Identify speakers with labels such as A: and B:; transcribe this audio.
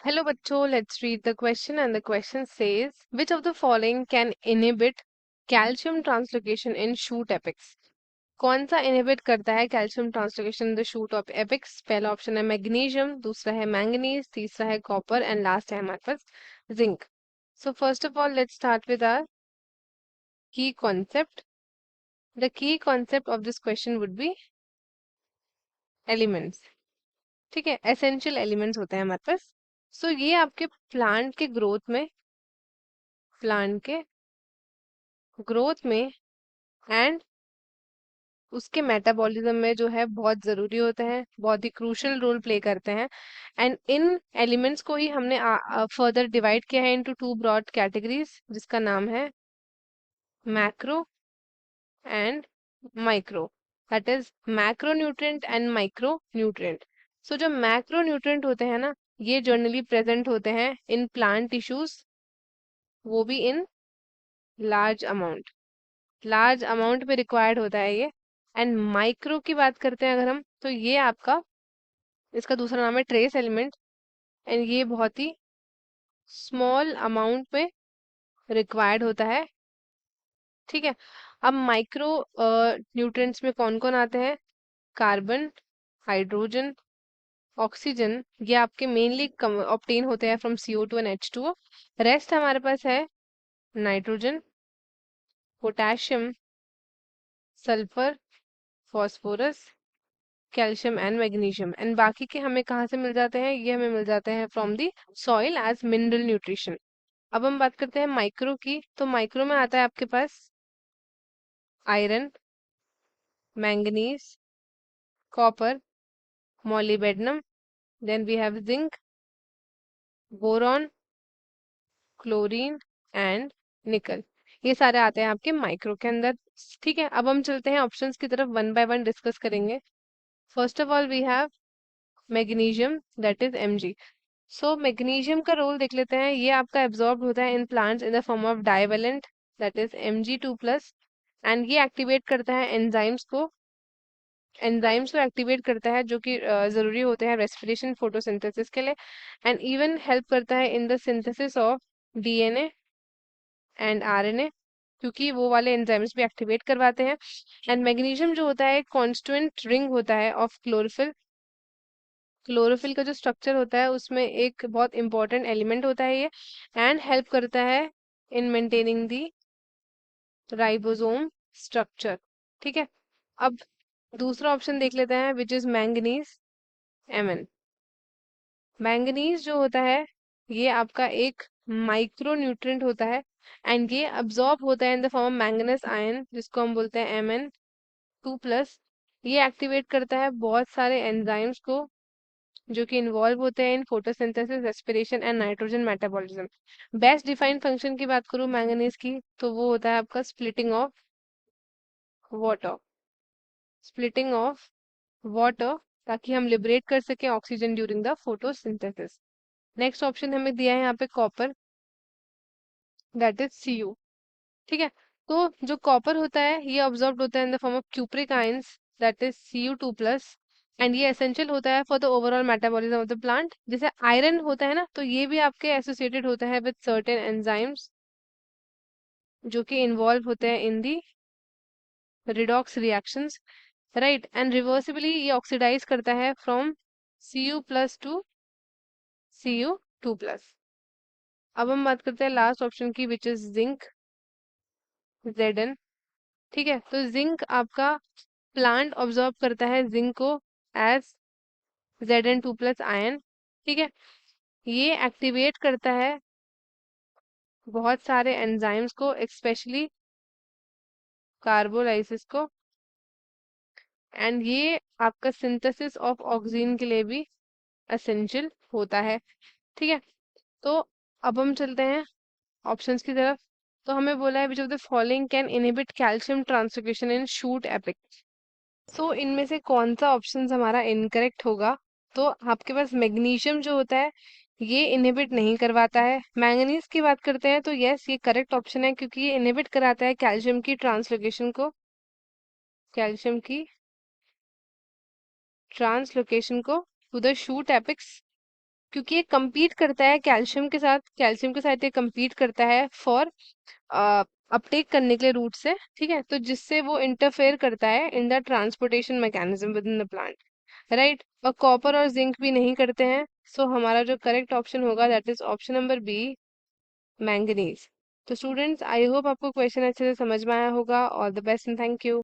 A: Hello बच्चों, let's read the question and the question says which of the following can inhibit calcium translocation in shoot apex? कौन सा inhibit करता है calcium translocation in the shoot of apex? पहला option है magnesium, दूसरा है manganese, तीसरा है कॉपर एंड लास्ट है हमारे पास zinc. So first of all, let's start with our key concept. The key concept of this question would be elements. ठीक है, essential elements होते हैं हमारे पास. So ये आपके प्लांट के ग्रोथ में एंड उसके मेटाबॉलिज्म में जो है बहुत जरूरी होते हैं, बहुत ही क्रूशियल रोल प्ले करते हैं. एंड इन एलिमेंट्स को ही हमने फर्दर डिवाइड किया है इनटू टू ब्रॉड कैटेगरीज, जिसका नाम है macro and micro. That is macro nutrient and micro nutrient. So जो मैक्रो न्यूट्रिएंट होते हैं ना, ये जनरली प्रेजेंट होते हैं इन प्लांट टिश्यूज, वो भी इन लार्ज अमाउंट में रिक्वायर्ड होता है ये. एंड माइक्रो की बात करते हैं अगर हम, तो ये आपका, इसका दूसरा नाम है ट्रेस एलिमेंट, एंड ये बहुत ही स्मॉल अमाउंट में रिक्वायर्ड होता है. ठीक है. अब माइक्रो न्यूट्रिएंट्स में कौन कौन आते हैं? कार्बन, हाइड्रोजन, ऑक्सीजन, ये आपके मेनली ऑब्टेन होते हैं from CO2 and H2O. Rest हमारे पास है nitrogen, potassium, sulphur, phosphorus, calcium and magnesium. And बाकी के हमें कहाँ से मिल जाते हैं? ये हमें मिल जाते हैं from the soil as mineral nutrition. अब हम बात करते हैं माइक्रो की. तो माइक्रो में आता है आपके पास iron, manganese, copper, molybdenum, then we have zinc, boron, chlorine and nickel. ये सारे आते हैं आपके माइक्रो के अंदर. ठीक है. अब हम चलते हैं ऑप्शंस की तरफ, वन बाय वन डिस्कस करेंगे. First of all we have magnesium, that is Mg. So magnesium का रोल देख लेते हैं. ये आपका एब्जॉर्ब होता है in plants in the form of divalent, that is Mg2+. And ये एक्टिवेट करता है एंजाइम्स को एक्टिवेट करता है, जो कि जरूरी होते हैं रेस्पिरेशन फोटोसिंथेसिस के लिए. एंड इवन हेल्प करता है in the synthesis of DNA and RNA, क्योंकि वो वाले एंजाइम्स भी एक्टिवेट करवाते हैं. एंड मैग्नीशियम जो होता है कॉन्स्टिट्यूएंट रिंग होता है ऑफ क्लोरोफिल. क्लोरोफिल का जो स्ट्रक्चर होता है उसमें एक बहुत इंपॉर्टेंट एलिमेंट होता है ये, एंड हेल्प करता है in maintaining the ribosome structure. ठीक है. अब दूसरा ऑप्शन देख लेते हैं which is manganese, Mn. Manganese जो होता है ये आपका एक माइक्रो न्यूट्रिएंट होता है, एंड ये अब्सॉर्ब होता है in the form of manganous ion, जिसको हम बोलते हैं Mn2+. ये एक्टिवेट करता है बहुत सारे एंजाइम्स को जो कि इन्वॉल्व होते हैं in photosynthesis, respiration and nitrogen metabolism. Best defined function की बात करूँ मैंगनीज की, तो वो होता है आपका वाटर स्प्लिटिंग ऑफ वाटर, ताकि हम लिबरेट कर सकें oxygen during the photosynthesis. Next option हमें दिया है यहाँ पे कॉपर, दैट इज Cu. ठीक है. तो जो कॉपर होता है ये ऑब्जॉर्ब होता है in the form of cupric ions, that is Cu2+. And ये एसेंशियल होता है for the overall metabolism of the plant. जैसे आयरन होता है ना, तो ये भी आपके एसोसिएटेड होता है विद सर्टेन एंजाइम्स जो कि इन्वॉल्व होते हैं in the redox reactions, right. And reversibly ये ऑक्सीडाइज करता है फ्रॉम Cu+ टू Cu2+. अब हम बात करते हैं लास्ट ऑप्शन की विच इज जिंक, Zn. ठीक है. तो जिंक आपका प्लांट ऑब्जॉर्व करता है जिंक को एज Zn2+ आयन. ठीक है. ये एक्टिवेट करता है बहुत सारे एंजाइम्स को, स्पेशली कार्बोलाइसिस को, एंड ये आपका सिंथेसिस ऑफ ऑक्सीजन के लिए भी एसेंशियल होता है. ठीक है. तो अब हम चलते हैं ऑप्शंस की तरफ. तो हमें बोला है which of the following can inhibit calcium translocation in shoot apex. So इनमें से कौन सा ऑप्शन हमारा इनकरेक्ट होगा? तो आपके पास मैग्नीशियम जो होता है ये इनहिबिट नहीं करवाता है. मैंगनीज की बात करते हैं तो यस, ये करेक्ट ऑप्शन है, क्योंकि ये इनहिबिट कराता है कैल्शियम की ट्रांसलोकेशन को टू द शूट एपिक्स. क्योंकि ये compete करता है कैल्शियम के साथ ये compete करता है फॉर अपटेक करने के लिए रूट से, ठीक है, तो जिससे वो इंटरफेयर करता है in the transportation mechanism within the plant, right. और कॉपर और जिंक भी नहीं करते हैं, सो हमारा जो करेक्ट ऑप्शन होगा that is option number B, manganese. तो स्टूडेंट्स, आई होप आपको क्वेश्चन अच्छे से समझ में आया होगा। All the best and thank you.